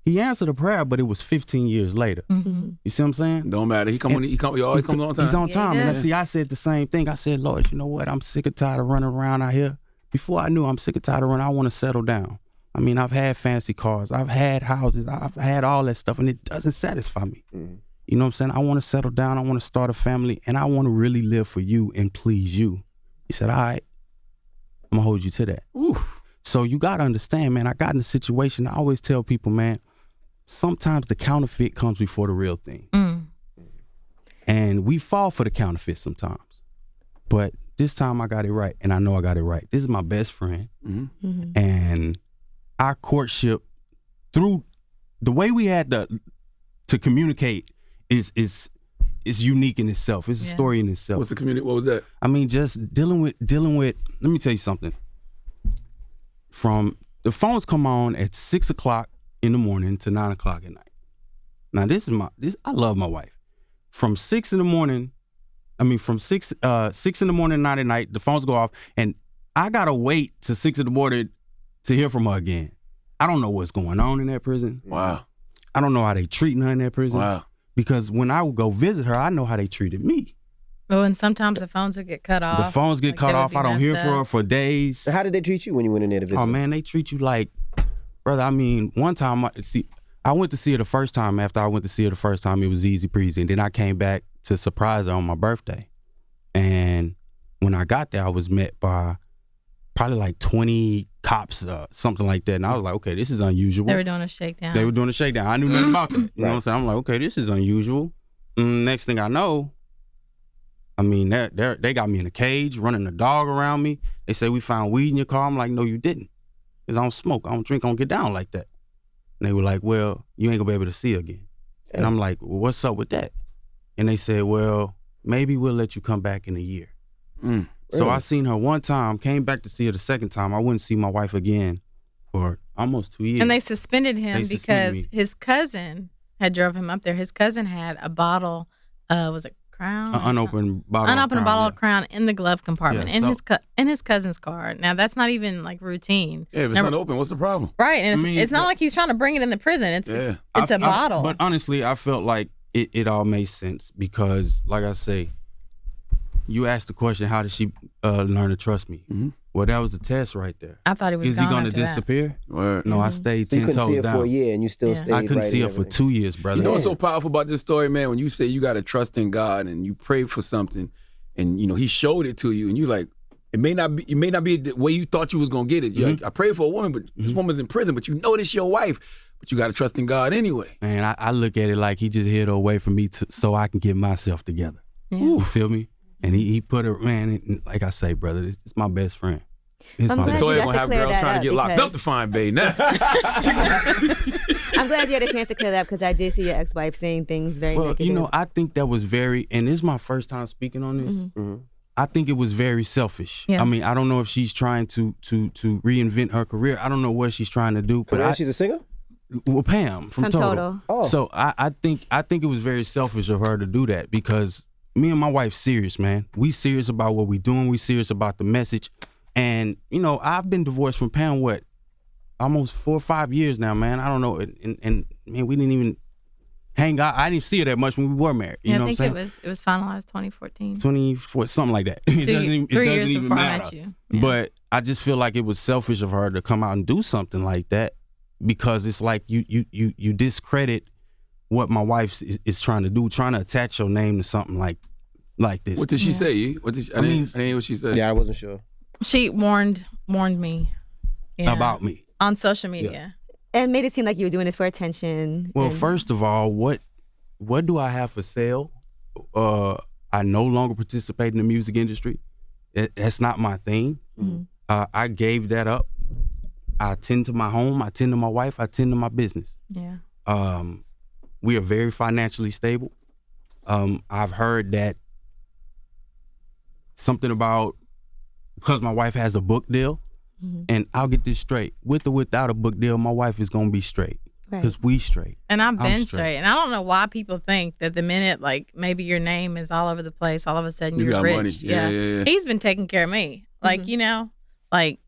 He answered the prayer, but it was 15 years later. You see what I'm saying? Don't matter. He always comes on time. He's on time. Yeah, And I said the same thing. I said, Lord, you know what? I'm sick and tired of running around out here. Before I knew I'm sick and tired of running, I want to settle down. I mean, I've had fancy cars. I've had houses. I've had all that stuff, and it doesn't satisfy me. You know what I'm saying? I want to settle down. I want to start a family, and I want to really live for you and please you. He said, all right, I'm going to hold you to that. Oof. So you got to understand, man, I got in a situation. I always tell people, man, sometimes the counterfeit comes before the real thing. And we fall for the counterfeit sometimes. But this time I got it right, and I know I got it right. This is my best friend. And our courtship, through the way we had to communicate is is unique in itself. It's a story in itself. What's the community? What was that? I mean, just dealing with. Let me tell you something. From the phones come on at 6 o'clock in the morning to 9 o'clock at night. Now I love my wife. From 6 in the morning, from 6 in the morning, 9 at night, the phones go off, and I gotta wait till 6 in the morning to hear from her again. I don't know what's going on in that prison. Wow. I don't know how they treating her in that prison. Wow. Because when I would go visit her, I know how they treated me. Oh, and sometimes the phones would get cut off. The phones get cut off. I don't hear from her for days. So how did they treat you when you went in there to visit? Oh man, they treat you like, brother. I mean, one time I went to see her the first time. After I went to see her the first time, it was easy breezy, and then I came back to surprise her on my birthday. And when I got there, I was met by probably like 20 cops, something like that. And I was like, okay, this is unusual. They were doing a shakedown. I knew nothing about them. You know what I'm saying? I'm like, okay, this is unusual. Next thing I know, I mean, they got me in a cage, running a dog around me. They say, we found weed in your car. I'm like, no, you didn't. Because I don't smoke, I don't drink, I don't get down like that. And they were like, well, you ain't gonna be able to see her again. And I'm like, well, what's up with that? And they said, well, maybe we'll let you come back in a year. So I seen her one time, came back to see her the second time. I wouldn't see my wife again for almost 2 years. And they suspended him because his cousin had drove him up there. His cousin had a bottle, was it Crown? An unopened bottle of Crown in the glove compartment in his cousin's car. Now that's not even like routine. Yeah, if it's not open, what's the problem? Right, and it's not like he's trying to bring it in the prison. It's a bottle. But honestly, I felt like it all made sense because, like I say, you asked the question, how did she learn to trust me? Mm-hmm. Well, that was the test right there. I thought he was Is he going to disappear? Word. No, I stayed 10 toes down. You couldn't see her for a year and you still stayed I couldn't see her for 2 years, brother. You know what's so powerful about this story, man? When you say you got to trust in God and you pray for something and, he showed it to you and you like, it may not be the way you thought you was going to get it. You're like, I prayed for a woman, but this woman's in prison, but you know this your wife. But you got to trust in God anyway. Man, I look at it like he just hid her away from me so I can get myself together. Yeah. You feel me? And he put her, man, like I say, brother, it's my best friend. Cyntoia gonna have girls trying to get locked up to find bae now. I'm glad you had a chance to clear that up because I did see your ex-wife saying things very negative. I think that was and this is my first time speaking on this. Mm-hmm. I think it was very selfish. Yeah. I mean, I don't know if she's trying to reinvent her career. I don't know what she's trying to do. But she's a singer? Well, Pam from Total. Oh. So I think it was very selfish of her to do that because me and my wife serious, man. We serious about what we doing. We serious about the message. And, I've been divorced from Pam, almost 4 or 5 years now, man. I don't know. And man, we didn't even hang out. I didn't see her that much when we were married. You know what I'm saying? it was finalized 2014. 24, something like that. 3 years before I met you. Yeah. But I just feel like it was selfish of her to come out and do something like that because it's like you discredit what my wife is trying to do, trying to attach your name to something like this. What did she say? I didn't hear what she said. Yeah, I wasn't sure. She warned me about me on social media, and made it seem like you were doing this for attention. Well, first of all, what do I have for sale? I no longer participate in the music industry. That's not my thing. Mm-hmm. I gave that up. I tend to my home. I tend to my wife. I tend to my business. Yeah. We are very financially stable. I've heard that something about because my wife has a book deal, and I'll get this straight. With or without a book deal, my wife is going to be straight because we straight. And I've been straight. And I don't know why people think that the minute, like, maybe your name is all over the place, all of a sudden you're got rich. Money. Yeah. He's been taking care of me. Like,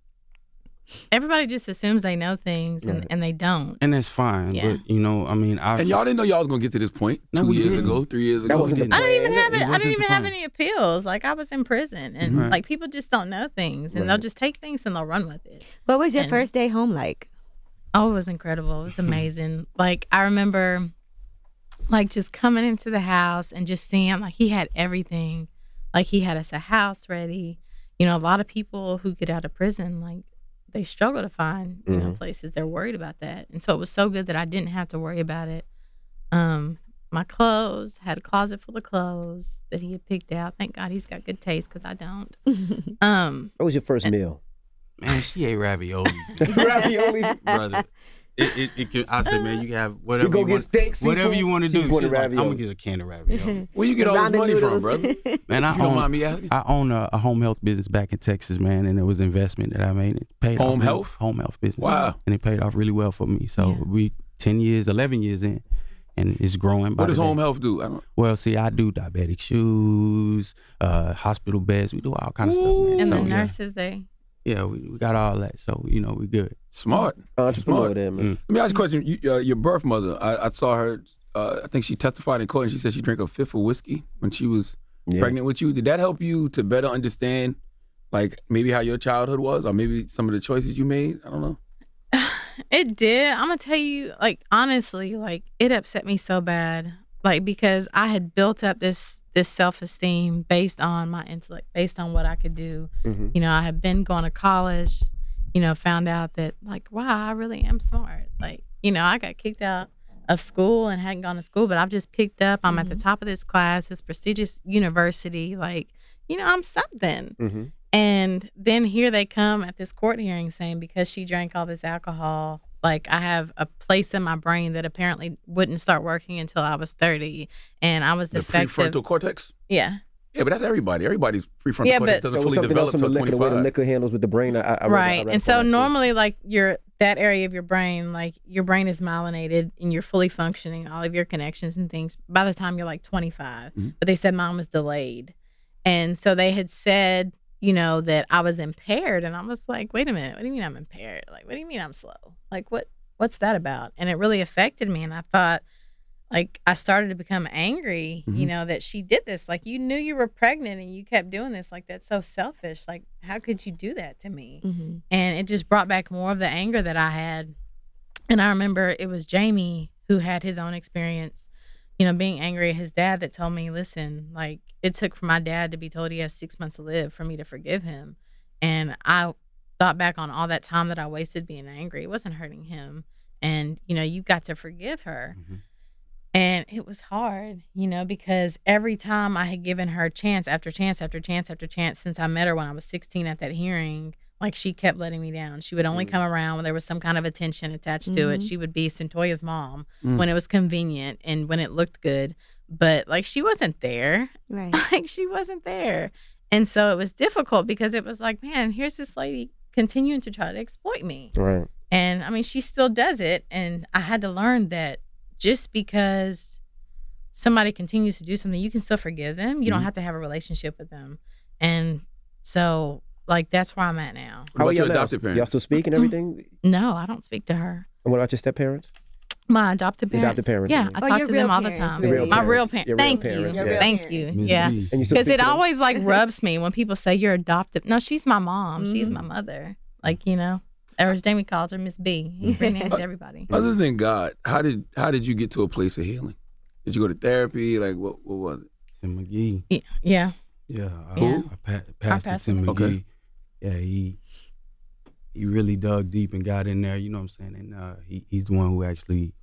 everybody just assumes they know things and they don't. And that's fine. Yeah. But, and y'all didn't know y'all was going to get to this point 2 years ago, 3 years ago. That wasn't the plan. I didn't even have any appeals. Like, I was in prison. And, like, people just don't know things. And they'll just take things and they'll run with it. What was your first day home like? Oh, it was incredible. It was amazing. Like, I remember, like, just coming into the house and just seeing, like, he had everything. Like, he had us a house ready. A lot of people who get out of prison, like, they struggle to find, places. They're worried about that. And so it was so good that I didn't have to worry about it. My clothes, had a closet full of clothes that he had picked out. Thank God he's got good taste because I don't. What was your first meal? Man, she ate raviolis. Ravioli? Brother. I said, man, you can have whatever go you get want. steak, seafood. Whatever you want to do. She's wanting She's like, I'm ravioli. gonna get a can of ravioli. Where you get all this money from, brother? Man, If you don't mind me asking. I own a home health business back in Texas, man, and it was investment that I made. It paid Home off. health? Home health business. Wow. And it paid off really well for me. So we 10 years, 11 years in, and it's growing. What does home health do? I don't. Well, see, I do diabetic shoes, hospital beds. We do all kind of stuff, man. And So, the nurses, Yeah, we got all that. So, we good. Smart. Entrepreneur there, man. Let me ask you a question. Your birth mother, I saw her, I think she testified in court and she said she drank a fifth of whiskey when she was pregnant with you. Did that help you to better understand, like, maybe how your childhood was or maybe some of the choices you made? I don't know. It did. I'm gonna tell you, like, honestly, like, it upset me so bad, like, because I had built up this self-esteem based on my intellect, based on what I could do. Mm-hmm. You know, I had been going to college, you know, found out that, like, wow, I really am smart. Like, you know, I got kicked out of school and hadn't gone to school, but I've just picked up. I'm at the top of this class, this prestigious university. Like, you know, I'm something. Mm-hmm. And then here they come at this court hearing saying because she drank all this alcohol, like, I have a place in my brain that apparently wouldn't start working until I was 30, and I was defective. The prefrontal cortex? Yeah. Yeah, but that's everybody. Everybody's prefrontal cortex doesn't fully develop until 25. The way the liquor handles with the brain. I Right. read And so that too. normally, like, that area of your brain, like, your brain is myelinated and you're fully functioning, all of your connections and things by the time you're like 25. But they said mine was delayed. And so they had said, you know, that I was impaired. And I was like, wait a minute, what do you mean I'm impaired? Like, what do you mean I'm slow? Like, what's that about? And it really affected me. And I thought, like, I started to become angry, you know, that she did this. Like, you knew you were pregnant and you kept doing this. Like, that's so selfish. Like, how could you do that to me? And it just brought back more of the anger that I had. And I remember it was Jamie who had his own experience, you know, being angry at his dad, that told me, listen, like, it took for my dad to be told he has 6 months to live for me to forgive him. And I thought back on all that time that I wasted being angry. It wasn't hurting him. And, you know, you got to forgive her. And it was hard, you know, because every time I had given her chance after chance after chance after chance since I met her when I was 16 at that hearing, like, she kept letting me down. She would only come around when there was some kind of attention attached to it. She would be Cyntoia's mom when it was convenient and when it looked good. But, like, she wasn't there. Right. Like, she wasn't there. And so it was difficult because it was like, man, here's this lady continuing to try to exploit me. Right. And, I mean, she still does it. And I had to learn that just because somebody continues to do something, you can still forgive them. You don't have to have a relationship with them. And so, like, that's where I'm at now. What about your y'all now? adopted parents? Y'all still speak and everything? No, I don't speak to her. And what about your step parents? My adopted parents. Adopted parents, Yeah, I mean. I Oh, talk your to them real all the parents, time. really. My real Your parents. real Thank parents, you. yeah. Thank you. Miss Yeah. B. And you still Because speak it to them? always, like, rubs me when people say you're adopted. No, she's my mom. She's my mother. Like, you know, or as Jamie calls her, Miss B. He renames everybody. Other than God, how did you get to a place of healing? Did you go to therapy? Like, what was it? Tim McGee. Yeah. Yeah. Yeah. Pastor pastor. Tim McGee. Okay. Yeah, he really dug deep and got in there, you know what I'm saying? And he's the one who actually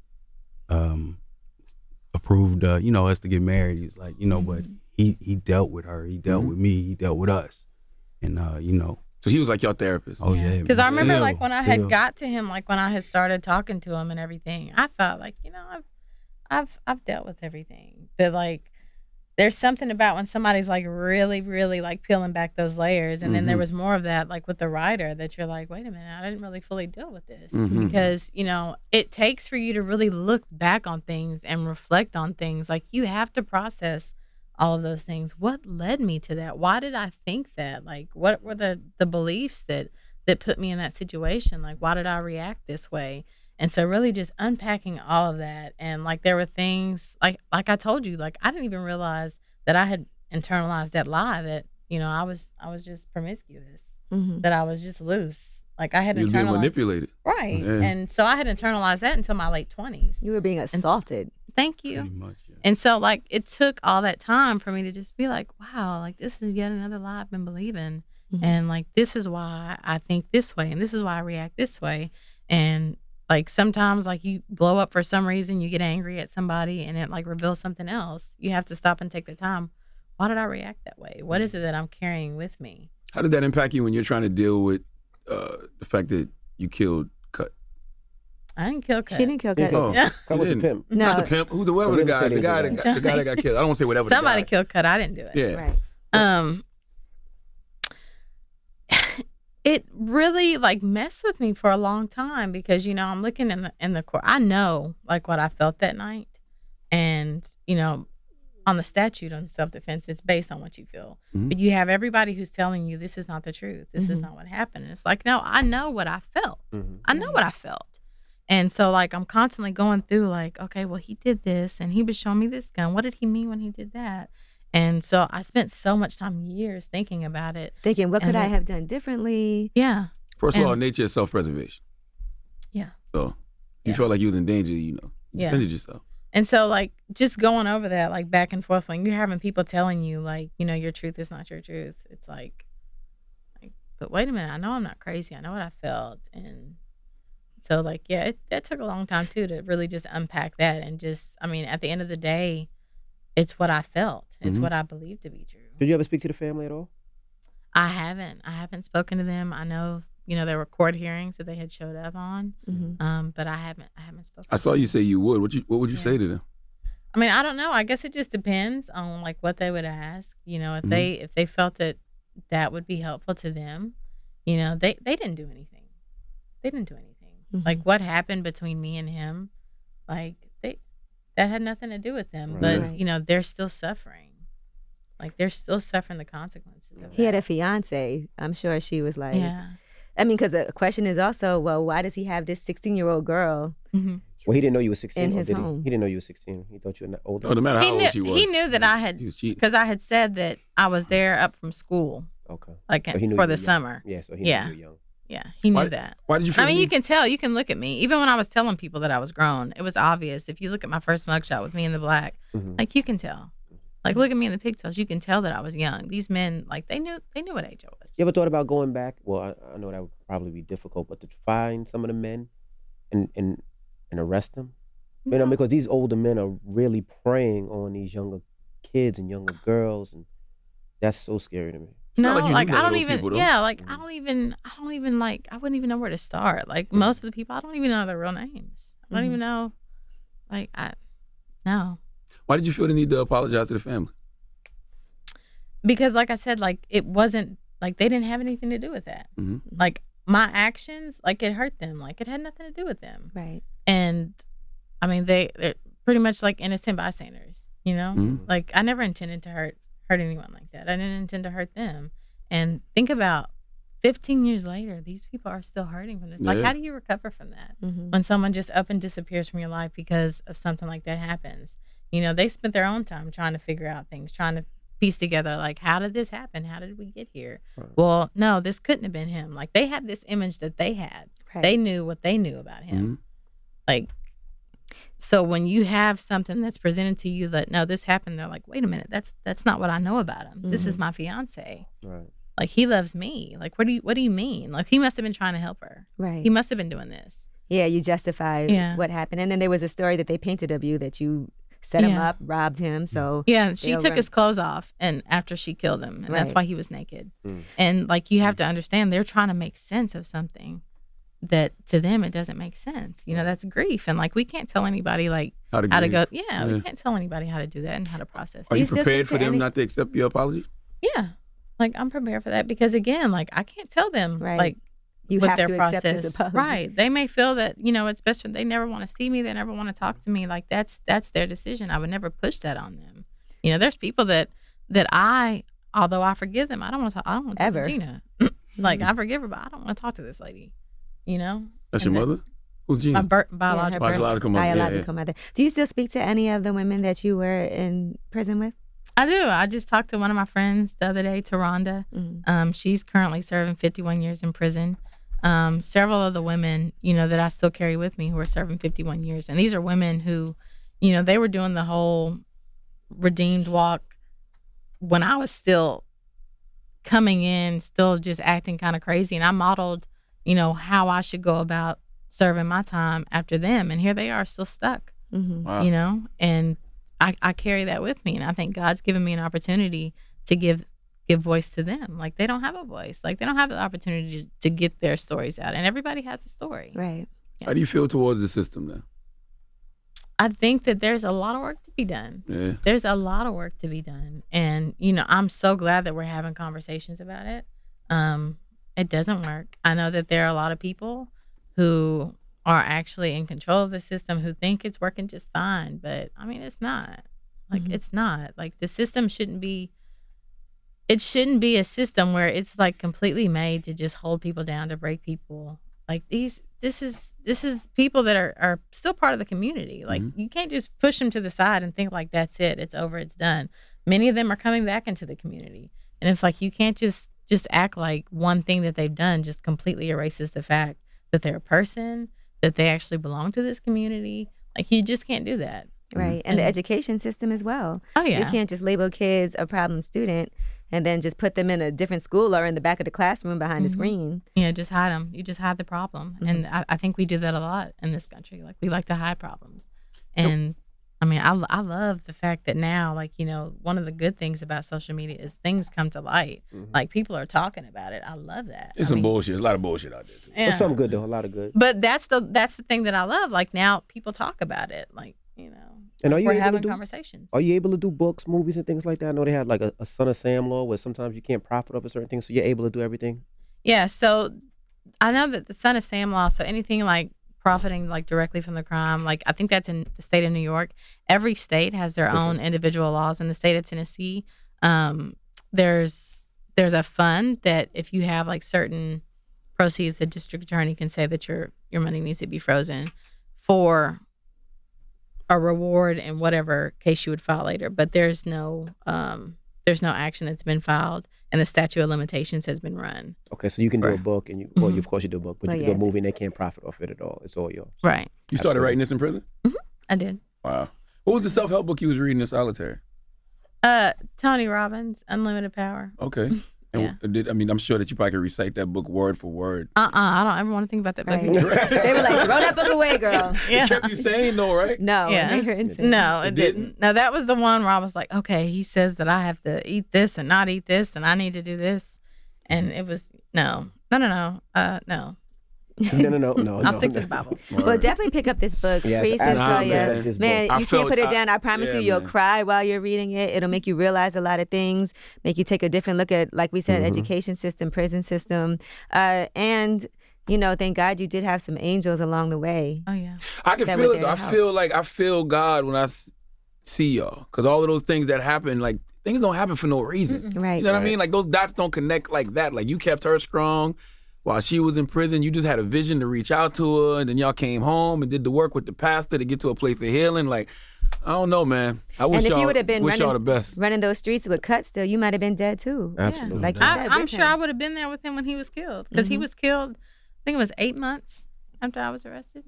approved, you know, us to get married. He was like, you know, but he dealt with her. He dealt with me. He dealt with us. And, you know. So he was like your therapist. Oh, yeah. Because I remember, Still, like, when I still. had got to him, like, when I had started talking to him and everything, I thought, like, you know, I've dealt with everything. But, like, there's something about when somebody's, like, really, really, like, peeling back those layers. And then there was more of that, like, with the writer, that you're like, wait a minute, I didn't really fully deal with this. Because, you know, it takes for you to really look back on things and reflect on things. Like, you have to process all of those things. What led me to that? Why did I think that? Like, what were the beliefs that put me in that situation? Like, why did I react this way? And so really just unpacking all of that. And, like, there were things, like I told you, like, I didn't even realize that I had internalized that lie that, you know, I was just promiscuous, that I was just loose. Like, I had You were being internalized. manipulated. Right. Yeah. And so I had internalized that until my late 20s. You were being assaulted. Thank you. Pretty much, yeah. And so, like, it took all that time for me to just be like, wow, like, this is yet another lie I've been believing. And, like, this is why I think this way, and this is why I react this way. And, like, sometimes, like, you blow up for some reason, you get angry at somebody, and it, like, reveals something else. You have to stop and take the time. Why did I react that way? What is it that I'm carrying with me? How did that impact you when you're trying to deal with the fact that you killed Cut? I didn't kill Cut. She didn't kill Cut. Oh, Yeah. Cut you was the didn't. pimp. No. Not the pimp. Whoever the real guy, estate the guy agent. that got killed. I don't want to say whatever. Somebody the guy. killed Cut. I didn't do it. Yeah. Right. It really like messed with me for a long time because I'm looking in the court. I know like what I felt that night, and on the statute on self-defense, it's based on what you feel. Mhm. But you have everybody who's telling you this is not the truth. This is not what happened. And it's like, no, I know what I felt. I know what I felt. And so like I'm constantly going through like, okay, well he did this and he was showing me this gun. What did he mean when he did that? And so I spent so much time, years, thinking about it. Thinking, what could And I then- have done differently? Yeah. First of all, And- nature is self-preservation. Yeah. So you Yeah. felt like you was in danger, you Yeah. defended yourself. And so like just going over that, like back and forth, when you're having people telling you like, your truth is not your truth. It's like, but wait a minute, I know I'm not crazy. I know what I felt. And so like, yeah, that took a long time too, to really just unpack that. And just, at the end of the day, it's what I felt. It's Mhm. what I believe to be true. Did you ever speak to the family at all? I haven't spoken to them. I know, there were court hearings that they had showed up on. Mm-hmm. But I haven't spoken. I saw you say you would. What would you Yeah. say to them? I don't know. I guess it just depends on like what they would ask. If they felt that would be helpful to them, they didn't do anything. They didn't do anything. Mhm. Like what happened between me and him, like that had nothing to do with them. Right. But they're still suffering. Like they're still suffering the consequences of He had that. a fiance. I'm sure she was like, Yeah. because the question is also, well, why does he have this 16-year-old girl? Mm-hmm. Well, he didn't know you were 16. In or his did he? home. He didn't know you were 16. He thought you were older. No matter how old she was. He knew that I had, He was cheating. because I had said that I was there up from school, Okay. like So he knew you for were the young. summer. Yeah, so he Yeah. knew you were young. Yeah, he knew Why- that. Why did you feel the You need- can tell. You can look at me. Even when I was telling people that I was grown, it was obvious. If you look at my first mugshot with me in the black, Mhm. like you can tell. Like look at me in the pigtails. You can tell that I was young. These men, like they knew what age I was. You ever thought about going back? Well, I know that would probably be difficult, but to find some of the men and arrest them? Because these older men are really preying on these younger kids and younger girls, and that's so scary to me. It's not No, like you like knew I none of don't those even. people, though. Yeah, like I don't even like. I wouldn't even know where to start. Like most of the people, I don't even know their real names. I don't even know. Like no. Why did you feel the need to apologize to the family? Because like I said, like it wasn't like they didn't have anything to do with that. Mhm. Like my actions, like it hurt them. Like it had nothing to do with them. Right. And they're pretty much like innocent bystanders, Mhm. Like I never intended to hurt anyone like that. I didn't intend to hurt them. And think about 15 years later, these people are still hurting from this. Like, Yeah. how do you recover from that? Mm-hmm. When someone just up and disappears from your life because of something like that happens. They spent their own time trying to figure out things, trying to piece together, like, how did this happen? How did we get here? Right. Well, no, this couldn't have been him. Like, they had this image that they had. Right. They knew what they knew about him. Mhm. Like, so when you have something that's presented to you that, no, this happened, they're like, wait a minute, that's not what I know about him. This is my fiance. Right. Like, he loves me. Like, what do you mean? Like, he must have been trying to help her. Right. He must have been doing this. Yeah, you justify Yeah. what happened. And then there was a story that they painted of you that you set him Yeah. up, robbed him. So Yeah, she They'll took run- his clothes off and after she killed him, and that's Right. why he was naked. Mm. And like, you have to understand, they're trying to make sense of something that to them it doesn't make sense. That's grief, and like we can't tell anybody like how to grieve. go. Yeah, Yeah. we can't tell anybody how to do that and how to process. Are it. you still prepared speak for to them any- not to accept your apology? Yeah, like I'm prepared for that because again, like I can't tell them Right. like you what have their to process. accept his apology. Right? They may feel that it's best for they never want to see me. They never want to talk to me. Like that's their decision. I would never push that on them. There's people that I, although I forgive them, I don't want to talk Ever. to Gina. Like I forgive her, but I don't want to talk to this lady. That's And your mother? Who's Gina? My biological. Yeah, her Biological mother, yeah, biological mother. Do you still speak to any of the women that you were in prison with? I do. I just talked to one of my friends the other day, Taronda. Mm. She's currently serving 51 years in prison. Several of the women, that I still carry with me who are serving 51 years. And these are women who, they were doing the whole redeemed walk when I was still coming in, still just acting kind of crazy. And I modeled, how I should go about serving my time after them. And here they are still stuck, Mm-hmm. Wow. and I carry that with me. And I think God's given me an opportunity to give voice to them. Like they don't have a voice. Like they don't have the opportunity to get their stories out. And everybody has a story. Right. How do you feel towards the system now? I think that there's a lot of work to be done. Yeah. There's a lot of work to be done. And, I'm so glad that we're having conversations about it. It doesn't work. I know that there are a lot of people who are actually in control of the system who think it's working just fine. But, it's not. It's not. The system shouldn't be a system where it's completely made to just hold people down, to break people. This is people that are still part of the community. You can't just push them to the side and think that's it. It's over. It's done. Many of them are coming back into the community. And it's you can't just act like one thing that they've done just completely erases the fact that they're a person, that they actually belong to this community. You just can't do that. Right. And the education system as well. Oh, yeah. You can't just label kids a problem student and then just put them in a different school or in the back of the classroom behind the screen. Yeah, just hide them. You just hide the problem. And I think we do that a lot in this country. We like to hide problems. And I love the fact that now, one of the good things about social media is things come to light. People are talking about it. I love that. It's some bullshit. There's a lot of bullshit out there too. Yeah. But some good though, a lot of good. But that's the thing that I love. Now people talk about it. And are you we're able having to do, conversations. Are you able to do books, movies, and things like that? I know they had a Son of Sam law where sometimes you can't profit off of certain things, so you're able to do everything? Yeah, so I know that the Son of Sam law, so anything profiting directly from the crime, I think that's in the state of New York. Every state has their own individual laws. In the state of Tennessee, there's a fund that if you have certain proceeds, the district attorney can say that your money needs to be frozen for a reward in whatever case you would file later. But there's no action that's been filed, and the statute of limitations has been run. Okay, so you can do a book, and of course you do a book, but you can do a movie, and they can't profit off it at all. It's all yours. Right. You started writing this in prison? I did. Wow. What was the self-help book you was reading in solitary? Tony Robbins, Unlimited Power. Okay. And I'm sure that you probably could recite that book word for word. I don't ever want to think about that book. Right. They were like, throw that book away, girl. Yeah. It kept you sane though, right? No. Yeah. No, it didn't. No, that was the one where I was like, okay, he says that I have to eat this and not eat this, and I need to do this. And it was, no. No. No. I'll stick to the Bible. Well, definitely pick up this book. Yes, Free Cyntoia. Man, you can't put it down. I promise you'll cry while you're reading it. It'll make you realize a lot of things, make you take a different look at, like we said, education system, prison system. And, thank God you did have some angels along the way. Oh, yeah. I can feel it, though. I feel God when I see y'all. Because all of those things that happen, things don't happen for no reason. Right. You know what I mean? Those dots don't connect like that. You kept her strong. While she was in prison, you just had a vision to reach out to her, and then y'all came home and did the work with the pastor to get to a place of healing. I don't know, man. I wish y'all the best. Running those streets with cuts still, you might have been dead too. Absolutely. Like you said, I'm sure I would have been there with him when he was killed, because he was killed, I think it was 8 months after I was arrested.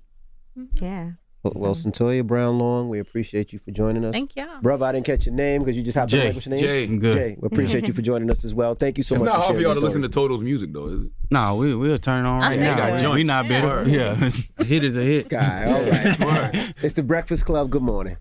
Yeah. Well, Cyntoia Brown-Long, we appreciate you for joining us. Thank y'all. Brother, I didn't catch your name because you just hopped on. What's your name? Jay. Good. Jay, we appreciate you for joining us as well. Thank you so much. It's not hard for y'all to sharing listen your to Total's music, though, is it? No, we'll turn on I right said now. that. We not better. Yeah. A hit is a hit. story. All right. It's the Breakfast Club. Good morning.